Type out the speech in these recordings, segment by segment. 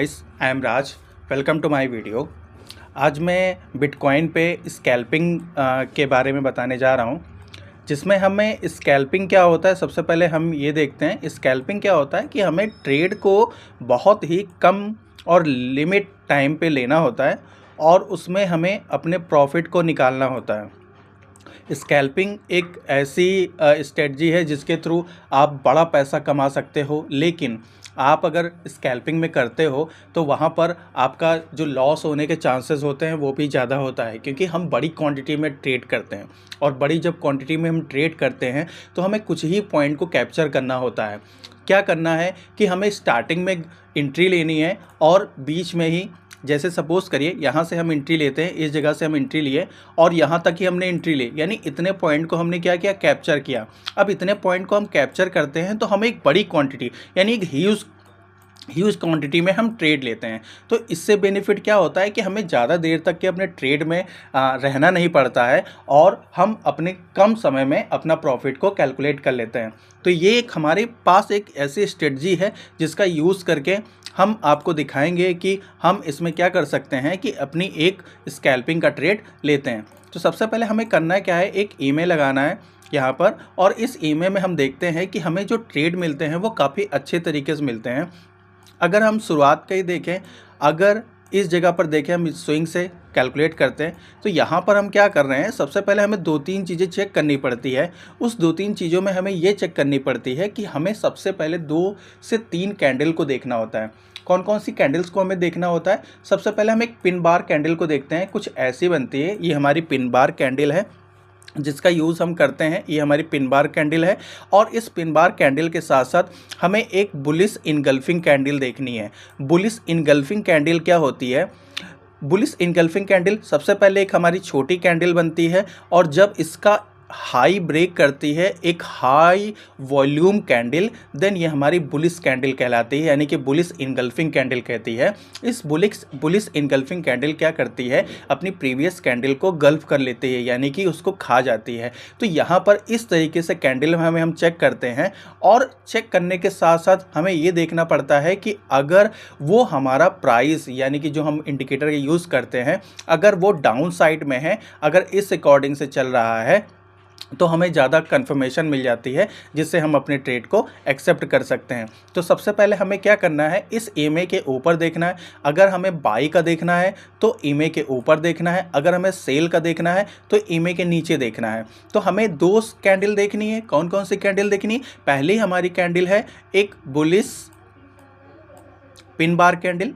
Guys, I am Raj. Welcome to my video. आज मैं bitcoin पे स्कैल्पिंग के बारे में बताने जा रहा हूँ, जिसमें हमें स्कैल्पिंग क्या होता है। सबसे पहले हम ये देखते हैं स्कैल्पिंग क्या होता है कि हमें ट्रेड को बहुत ही कम और लिमिट टाइम पे लेना होता है और उसमें हमें अपने प्रॉफिट को निकालना होता है। स्कैल्पिंग एक ऐसी स्ट्रेटजी है जिसके थ्रू आप बड़ा पैसा कमा सकते हो, लेकिन आप अगर स्कैल्पिंग में करते हो तो वहाँ पर आपका जो लॉस होने के चांसेस होते हैं वो भी ज़्यादा होता है, क्योंकि हम बड़ी क्वांटिटी में ट्रेड करते हैं और बड़ी जब क्वांटिटी में हम ट्रेड करते हैं तो हमें कुछ ही पॉइंट को कैप्चर करना होता है। क्या करना है कि हमें स्टार्टिंग में एंट्री लेनी है और बीच में ही, जैसे सपोज़ करिए यहाँ से हम एंट्री लेते हैं, इस जगह से हम एंट्री लिए और यहाँ तक ही हमने एंट्री ली, यानी इतने पॉइंट को हमने क्या किया, कैप्चर किया। अब इतने पॉइंट को हम कैप्चर करते हैं तो हमें एक बड़ी क्वांटिटी यानी एक ह्यूज क्वांटिटी में हम ट्रेड लेते हैं। तो इससे बेनिफिट क्या होता है कि हमें ज़्यादा देर तक के अपने ट्रेड में रहना नहीं पड़ता है और हम अपने कम समय में अपना प्रॉफिट को कैलकुलेट कर लेते हैं। तो ये एक हमारे पास एक ऐसी स्ट्रेटजी है जिसका यूज़ करके हम आपको दिखाएंगे कि हम इसमें क्या कर सकते हैं कि अपनी एक स्कैल्पिंग का ट्रेड लेते हैं। तो सबसे पहले हमें करना क्या है, एक ईमेल लगाना है यहाँ पर, और इस ईमेल में हम देखते हैं कि हमें जो ट्रेड मिलते हैं वो काफ़ी अच्छे तरीके से मिलते हैं। अगर हम शुरुआत का ही देखें, अगर इस जगह पर देखें हम स्विंग से कैलकुलेट करते हैं तो यहाँ पर हम क्या कर रहे हैं, सबसे पहले हमें 2-3 चीज़ें चेक करनी पड़ती है। उस 2-3 चीज़ों में हमें ये चेक करनी पड़ती है कि हमें सबसे पहले 2 से 3 कैंडल को देखना होता है। कौन कौन सी कैंडल्स को हमें देखना होता है? सबसे पहले हम एक पिन बार कैंडल को देखते हैं। कुछ ऐसी बनती है, ये हमारी पिन बार कैंडल है जिसका यूज़ हम करते हैं। ये हमारी पिन बार कैंडल है और इस पिन बार कैंडल के साथ साथ हमें एक बुलिश इनगल्फिंग कैंडल देखनी है। बुलिश इनगल्फिंग कैंडल क्या होती है? बुलिश इनगल्फिंग कैंडल सबसे पहले एक हमारी छोटी कैंडल बनती है और जब इसका हाई ब्रेक करती है एक हाई वॉल्यूम कैंडल, देन ये हमारी बुलिश कैंडल कहलाती है, यानी कि बुलिश इनगल्फिंग कैंडल कहती है। इस बुलिश इनगल्फिंग कैंडल क्या करती है, अपनी प्रीवियस कैंडल को गल्फ कर लेती है, यानी कि उसको खा जाती है। तो यहाँ पर इस तरीके से कैंडल में हम चेक करते हैं और चेक करने के साथ साथ हमें ये देखना पड़ता है कि अगर वो हमारा प्राइस, यानी कि जो हम इंडिकेटर का यूज़ करते हैं, अगर वो डाउन साइड में है, अगर इस अकॉर्डिंग से चल रहा है तो हमें ज़्यादा कंफर्मेशन मिल जाती है, जिससे हम अपने ट्रेड को एक्सेप्ट कर सकते हैं। तो सबसे पहले हमें क्या करना है, इस ईएमए के ऊपर देखना है। अगर हमें बाई का देखना है तो ईएमए के ऊपर देखना है, अगर हमें सेल का देखना है तो ईएमए के नीचे देखना है। तो हमें 2 कैंडल देखनी है। कौन कौन सी कैंडल देखनी? पहली हमारी कैंडल है एक बुलिश पिन बार कैंडल,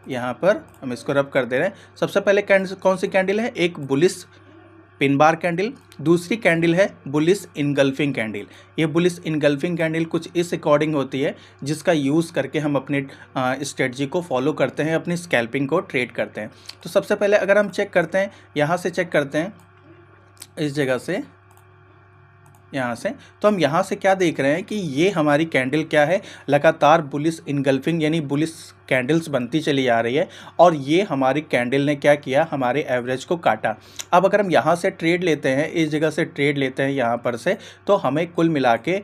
यहाँ पर हम इसको रब कर दे रहे हैं। सबसे पहले कैंडल कौन सी कैंडल है? एक बुलिश पिन बार कैंडल। दूसरी कैंडल है बुलिश इनगल्फिंग कैंडल। ये बुलिश इनगल्फिंग कैंडल कुछ इस अकॉर्डिंग होती है जिसका यूज़ करके हम अपने स्ट्रेटजी को फॉलो करते हैं, अपनी स्कैल्पिंग को ट्रेड करते हैं। तो सबसे पहले अगर हम चेक करते हैं, यहाँ से चेक करते हैं, इस जगह से, यहाँ से, तो हम यहाँ से क्या देख रहे हैं कि ये हमारी कैंडल क्या है, लगातार बुलिश इनगल्फिंग यानी बुलिश कैंडल्स बनती चली आ रही है और ये हमारी कैंडल ने क्या किया, हमारे एवरेज को काटा। अब अगर हम यहाँ से ट्रेड लेते हैं, इस जगह से ट्रेड लेते हैं यहाँ पर से, तो हमें कुल मिला के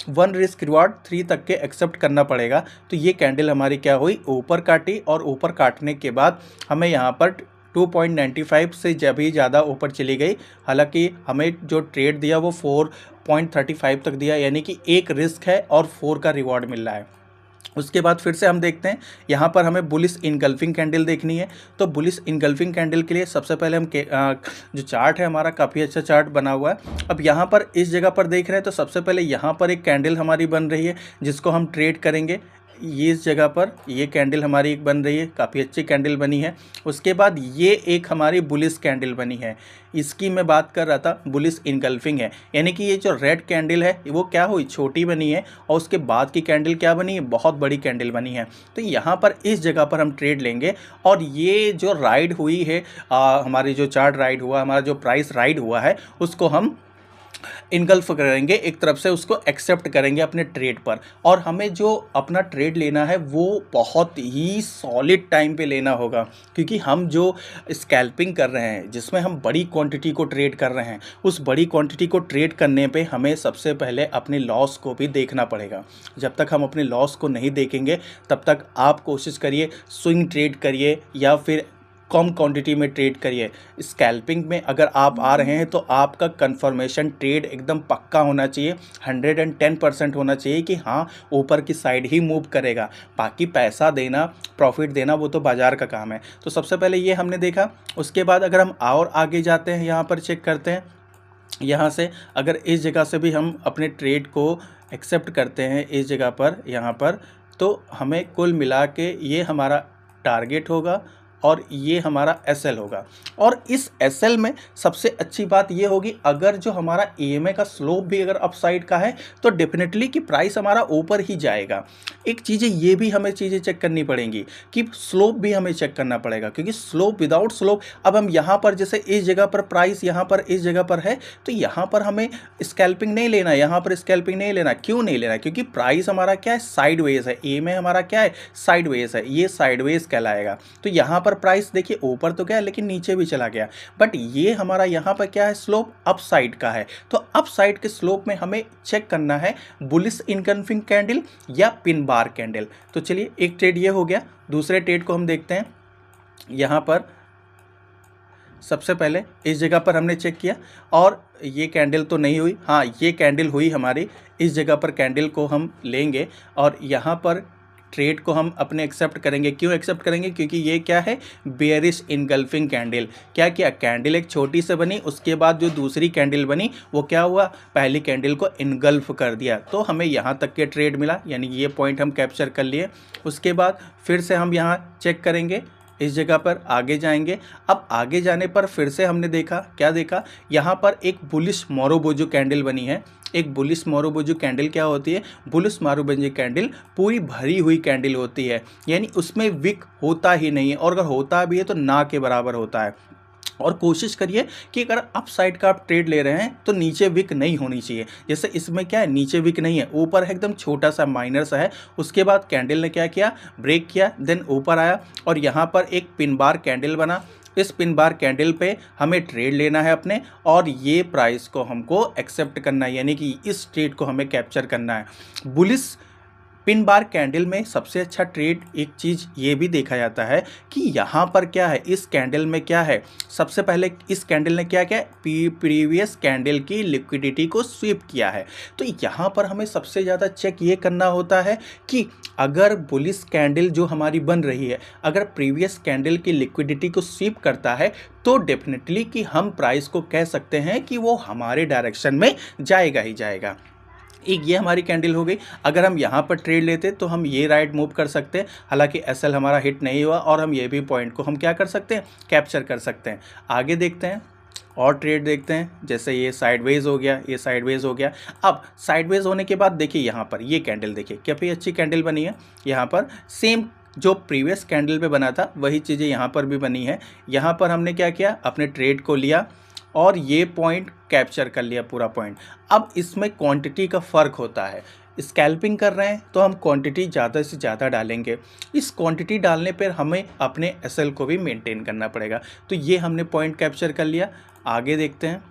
1 रिस्क रिवार्ड 3 तक के एक्सेप्ट करना पड़ेगा। तो ये कैंडल हमारी क्या हुई, ऊपर काटी और ऊपर काटने के बाद हमें यहाँ पर 2.95 से जब ही ज़्यादा ऊपर चली गई। हालांकि हमें जो ट्रेड दिया वो 4.35 तक दिया, यानी कि 1 रिस्क है और 4 का रिवॉर्ड मिल रहा है। उसके बाद फिर से हम देखते हैं, यहाँ पर हमें बुलिश इनगल्फिंग कैंडल देखनी है। तो बुलिश इनगल्फिंग कैंडल के लिए सबसे पहले हम जो चार्ट है हमारा, काफ़ी अच्छा चार्ट बना हुआ है। अब यहाँ पर इस जगह पर देख रहे हैं तो सबसे पहले यहाँ पर एक कैंडल हमारी बन रही है जिसको हम ट्रेड करेंगे। ये इस जगह पर ये कैंडल हमारी एक बन रही है, काफ़ी अच्छी कैंडल बनी है। उसके बाद ये एक हमारी बुलिश कैंडल बनी है, इसकी मैं बात कर रहा था, बुलिश इनगल्फिंग है, यानी कि ये जो रेड कैंडल है वो क्या हुई, छोटी बनी है और उसके बाद की कैंडल क्या बनी है, बहुत बड़ी कैंडल बनी है। तो यहाँ पर इस जगह पर हम ट्रेड लेंगे और ये जो राइड हुई है, हमारी जो चार्ट राइड हुआ, हमारा जो प्राइस राइड हुआ है, उसको हम इनगल्फ करेंगे, एक तरफ से उसको एक्सेप्ट करेंगे अपने ट्रेड पर। और हमें जो अपना ट्रेड लेना है वो बहुत ही सॉलिड टाइम पे लेना होगा, क्योंकि हम जो स्कैल्पिंग कर रहे हैं जिसमें हम बड़ी क्वांटिटी को ट्रेड कर रहे हैं, उस बड़ी क्वांटिटी को ट्रेड करने पे हमें सबसे पहले अपने लॉस को भी देखना पड़ेगा। जब तक हम अपने लॉस को नहीं देखेंगे तब तक आप कोशिश करिए स्विंग ट्रेड करिए या फिर कम क्वांटिटी में ट्रेड करिए। स्कैल्पिंग में अगर आप आ रहे हैं तो आपका कंफर्मेशन ट्रेड एकदम पक्का होना चाहिए, 110% होना चाहिए कि हाँ ऊपर की साइड ही मूव करेगा। बाकी पैसा देना, प्रॉफिट देना वो तो बाज़ार का काम है। तो सबसे पहले ये हमने देखा। उसके बाद अगर हम और आगे जाते हैं, यहाँ पर चेक करते हैं, यहाँ से अगर इस जगह से भी हम अपने ट्रेड को एक्सेप्ट करते हैं इस जगह पर, यहाँ पर, तो हमें कुल मिला के ये हमारा टारगेट होगा और ये हमारा एसएल होगा। और इस एसएल में सबसे अच्छी बात ये होगी, अगर जो हमारा ईएमए का स्लोप भी अगर अपसाइड का है तो डेफिनेटली कि प्राइस हमारा ऊपर ही जाएगा। एक चीज़ें ये भी हमें चीज़ें चेक करनी पड़ेंगी कि स्लोप भी हमें चेक करना पड़ेगा, क्योंकि स्लोप विदाउट स्लोप, अब हम यहाँ पर जैसे इस जगह पर प्राइस यहाँ पर इस जगह पर है तो यहाँ पर हमें स्कैल्पिंग नहीं लेना, यहाँ पर स्कैल्पिंग नहीं लेना। क्यों नहीं लेना? क्योंकि प्राइस हमारा क्या है, साइडवेज है, ईएमए हमारा क्या है, साइडवेज है, ये साइडवेज कहलाएगा। तो यहाँ पर प्राइस देखिए ऊपर तो गया लेकिन नीचे भी चला गया, बट ये हमारा यहाँ पर क्या है, स्लोप अप साइड का है। तो अप साइड के स्लोप में हमें चेक करना है बुलिश इनकल्फिंग कैंडल या पिन बार कैंडल। तो चलिए एक ट्रेड ये हो गया। दूसरे ट्रेड को हम देखते हैं। यहाँ पर सबसे पहले इस जगह पर हमने चेक किया और ये कैंडल तो नहीं हुई, हाँ ये कैंडल हुई हमारी। इस जगह पर कैंडल को हम लेंगे और यहाँ पर ट्रेड को हम अपने एक्सेप्ट करेंगे। क्यों एक्सेप्ट करेंगे? क्योंकि ये क्या है, बेयरिश इनगल्फिंग कैंडल। क्या किया, कैंडल एक छोटी से बनी, उसके बाद जो दूसरी कैंडल बनी वो क्या हुआ, पहली कैंडल को इनगल्फ कर दिया। तो हमें यहाँ तक के ट्रेड मिला, यानी ये पॉइंट हम कैप्चर कर लिए। उसके बाद फिर से हम यहाँ चेक करेंगे, इस जगह पर आगे जाएंगे। अब आगे जाने पर फिर से हमने देखा, क्या देखा, यहाँ पर एक बुलिश मारुबोजू कैंडल बनी है। एक बुलिश मारुबोजू कैंडल क्या होती है, बुलिश मारुबोजू कैंडल पूरी भरी हुई कैंडल होती है, यानी उसमें विक होता ही नहीं है, और अगर होता भी है तो ना के बराबर होता है। और कोशिश करिए कि अगर अप साइड का आप ट्रेड ले रहे हैं तो नीचे विक नहीं होनी चाहिए। जैसे इसमें क्या है, नीचे विक नहीं है, ऊपर है एकदम छोटा सा माइनर सा है। उसके बाद कैंडल ने क्या किया, ब्रेक किया, देन ऊपर आया और यहाँ पर एक पिन बार कैंडल बना। इस पिन बार कैंडल पे हमें ट्रेड लेना है अपने, और ये प्राइस को हमको एक्सेप्ट करना है, यानी कि इस ट्रेड को हमें कैप्चर करना है। बुलिश पिन बार कैंडल में सबसे अच्छा ट्रेड एक चीज़ ये भी देखा जाता है कि यहाँ पर क्या है, इस कैंडल में क्या है, सबसे पहले इस कैंडल ने क्या किया, प्रीवियस कैंडल की लिक्विडिटी को स्वीप किया है। तो यहाँ पर हमें सबसे ज़्यादा चेक ये करना होता है कि अगर बुलिश कैंडल जो हमारी बन रही है, अगर प्रीवियस कैंडल की लिक्विडिटी को स्वीप करता है तो डेफिनेटली कि हम प्राइस को कह सकते हैं कि वो हमारे डायरेक्शन में जाएगा ही जाएगा। एक ये हमारी कैंडल हो गई। अगर हम यहाँ पर ट्रेड लेते तो हम ये राइट मूव कर सकते हैं, हालांकि एसएल हमारा हिट नहीं हुआ, और हम ये भी पॉइंट को हम क्या कर सकते हैं, कैप्चर कर सकते हैं। आगे देखते हैं और ट्रेड देखते हैं। जैसे ये साइडवेज हो गया, ये साइडवेज हो गया। अब साइडवेज होने के बाद देखिए यहाँ पर ये कैंडल देखिए काफ़ी अच्छी कैंडल बनी है। यहाँ पर सेम जो प्रीवियस कैंडल पे बना था वही चीज़ें यहाँ पर भी बनी है। यहाँ पर हमने क्या किया, अपने ट्रेड को लिया और ये पॉइंट कैप्चर कर लिया, पूरा पॉइंट। अब इसमें क्वांटिटी का फ़र्क होता है। स्कैल्पिंग कर रहे हैं तो हम क्वांटिटी ज़्यादा से ज़्यादा डालेंगे। इस क्वांटिटी डालने पर हमें अपने एसएल को भी मेंटेन करना पड़ेगा। तो ये हमने पॉइंट कैप्चर कर लिया। आगे देखते हैं,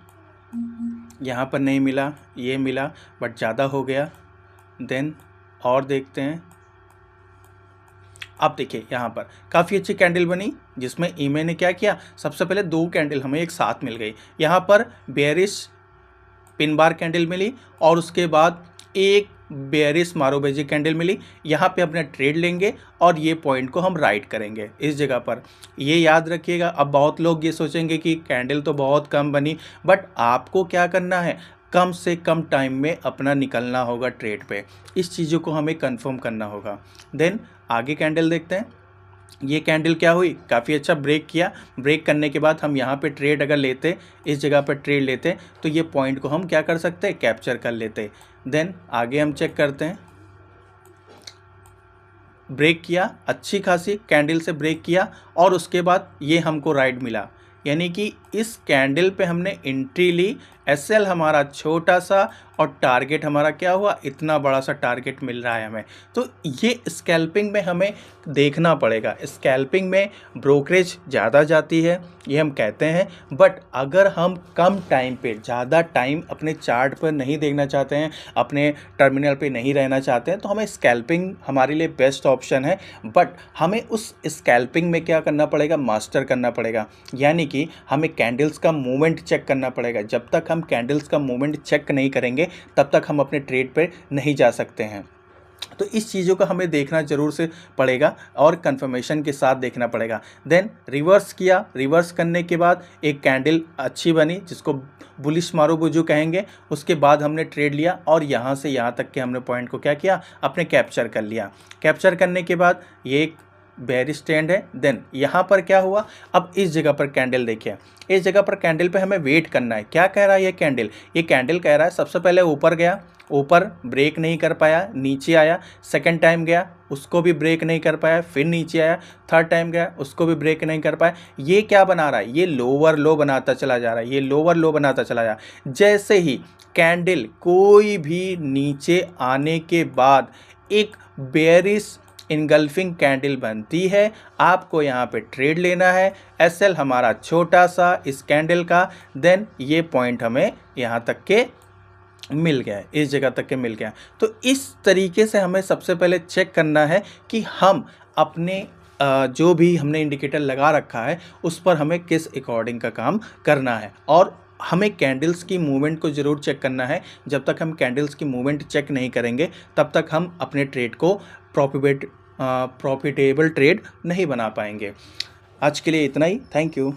यहाँ पर नहीं मिला, ये मिला बट ज़्यादा हो गया। देन और देखते हैं। अब देखिए यहाँ पर काफ़ी अच्छी कैंडल बनी जिसमें ईमे ने क्या किया, सबसे पहले दो कैंडल हमें एक साथ मिल गई। यहाँ पर बेयरिश पिन बार कैंडल मिली और उसके बाद एक बेयरिश मारुबोजू कैंडल मिली। यहाँ पे अपना ट्रेड लेंगे और ये पॉइंट को हम राइट करेंगे इस जगह पर। ये याद रखिएगा। अब बहुत लोग ये सोचेंगे कि कैंडल तो बहुत कम बनी, बट आपको क्या करना है, कम से कम टाइम में अपना निकलना होगा ट्रेड पे। इस चीज़ों को हमें कंफर्म करना होगा। देन आगे कैंडल देखते हैं। ये कैंडल क्या हुई, काफ़ी अच्छा ब्रेक किया। ब्रेक करने के बाद हम यहाँ पे ट्रेड अगर लेते, इस जगह पर ट्रेड लेते तो ये पॉइंट को हम क्या कर सकते हैं, कैप्चर कर लेते। देन आगे हम चेक करते हैं। ब्रेक किया, अच्छी खासी कैंडल से ब्रेक किया और उसके बाद ये हमको राइट मिला, यानी कि इस कैंडल पे हमने एंट्री ली एसएल हमारा छोटा सा और टारगेट हमारा क्या हुआ, इतना बड़ा सा टारगेट मिल रहा है हमें। तो ये स्कैल्पिंग में हमें देखना पड़ेगा। स्कैल्पिंग में ब्रोकरेज ज़्यादा जाती है, ये हम कहते हैं, बट अगर हम कम टाइम पे, ज़्यादा टाइम अपने चार्ट पर नहीं देखना चाहते हैं, अपने टर्मिनल पे नहीं रहना चाहते हैं, तो हमें स्कैल्पिंग हमारे लिए बेस्ट ऑप्शन है। बट हमें उस स्कैल्पिंग में क्या करना पड़ेगा, मास्टर करना पड़ेगा। यानी कि हमें कैंडल्स का मूवमेंट चेक करना पड़ेगा। जब तक हम कैंडल्स का मूवमेंट चेक नहीं करेंगे तब तक हम अपने ट्रेड पे नहीं जा सकते हैं। तो इस चीज़ों का हमें देखना ज़रूर से पड़ेगा और कंफर्मेशन के साथ देखना पड़ेगा। देन रिवर्स किया, रिवर्स करने के बाद एक कैंडल अच्छी बनी जिसको बुलिश मारूबुजू कहेंगे, उसके बाद हमने ट्रेड लिया और यहाँ से यहाँ तक के हमने पॉइंट को क्या किया, अपने कैप्चर कर लिया। कैप्चर करने के बाद ये एक बेयरिश ट्रेंड है। देन यहाँ पर क्या हुआ, अब इस जगह पर कैंडल देखिए, इस जगह पर कैंडल पे हमें वेट करना है। क्या कह रहा है ये कैंडल, ये कैंडल कह रहा है सबसे पहले ऊपर गया, ऊपर ब्रेक नहीं कर पाया, नीचे आया, सेकंड टाइम गया, उसको भी ब्रेक नहीं कर पाया, फिर नीचे आया, थर्ड टाइम गया, उसको भी ब्रेक नहीं कर पाया। ये क्या बना रहा है, ये लोअर लो बनाता चला जा रहा है, ये लोअर लो बनाता चला जा रहा है। जैसे ही कैंडल कोई भी नीचे आने के बाद एक बेयरिश इनगल्फिंग कैंडल बनती है, आपको यहाँ पे ट्रेड लेना है। एसएल हमारा छोटा सा इस कैंडल का, देन ये पॉइंट हमें यहाँ तक के मिल गया है, इस जगह तक के मिल गया। तो इस तरीके से हमें सबसे पहले चेक करना है कि हम अपने जो भी हमने इंडिकेटर लगा रखा है उस पर हमें किस अकॉर्डिंग का काम करना है। और हमें कैंडल्स की मूवमेंट को ज़रूर चेक करना है। जब तक हम कैंडल्स की मूवमेंट चेक नहीं करेंगे तब तक हम अपने ट्रेड को प्रॉफिटेबल ट्रेड नहीं बना पाएंगे। आज के लिए इतना ही, थैंक यू।